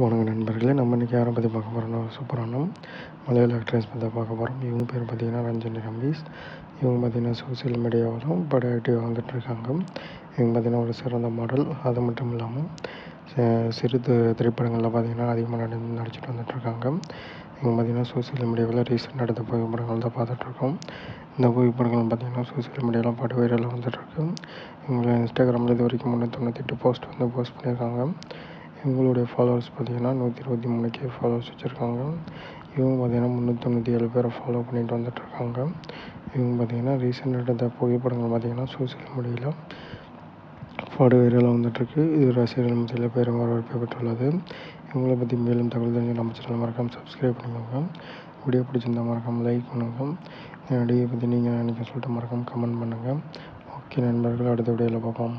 வணக்கம் நண்பர்களே, நம்ம இன்றைக்கி யாரை பற்றி பார்க்க போகிறோம்னா சூப்பரான மலையாள ஆக்ட்ரஸ் பற்றி பார்க்க போகிறோம். இவங்க பேர் பார்த்திங்கன்னா ரஞ்சனி ரம்பீஸ். இவங்க பார்த்திங்கன்னா சோசியல் மீடியாவிலும் பட ஆக்டிவாக வந்துட்டுருக்காங்க. இவங்க பார்த்திங்கன்னா ஒரு சிறந்த மாடல். அது மட்டும் இல்லாமல் சிறு திரைப்படங்களில் பார்த்திங்கன்னா அதிகமாக நடிச்சிட்டு வந்துட்டுருக்காங்க. இவங்க பார்த்திங்கன்னா சோசியல் மீடியாவில் ரீசெண்டாக எடுத்த புகைப்படங்கள் தான் பார்த்துட்ருக்கோம். இந்த புகைப்படங்கள் பார்த்திங்கன்னா சோசியல் மீடியாவில் படு வைரலாக வந்துட்டுருக்கு. இவங்க இன்ஸ்டாகிராமில் இது வரைக்கும் 398 போஸ்ட் பண்ணியிருக்காங்க. இவங்களுடைய ஃபாலோவர்ஸ் பார்த்திங்கன்னா 123K ஃபாலோவர்ஸ் வச்சுருக்காங்க. இவங்க பார்த்திங்கன்னா 397 பேரை ஃபாலோ பண்ணிட்டு வந்துட்டுருக்காங்க. இவங்க பார்த்திங்கன்னா ரீசெண்டாக எடுத்த புகைப்படங்கள் பார்த்திங்கன்னா சோசியல் மீடியாவில் படு வைரலாக வந்துட்டுருக்கு. இது ரசிகர்கள் மத்தியில் பெரும் வரவேற்பை பெற்றுள்ளது. இவங்களை பற்றி மேலும் தகவல் தெரிஞ்சு நம்ம சேனல் மறக்காமல் சப்ஸ்கிரைப் பண்ணிக்கோங்க. வீடியோ பிடிச்சிருந்தா மறக்காமல் லைக் பண்ணுங்கள். நடிகை பற்றி நீங்கள் நினைக்க சொல்லிட்டு மறக்காமல் கமெண்ட் பண்ணுங்கள். ஓகே நண்பர்கள், அடுத்த வீடியோவில் பார்ப்போம்.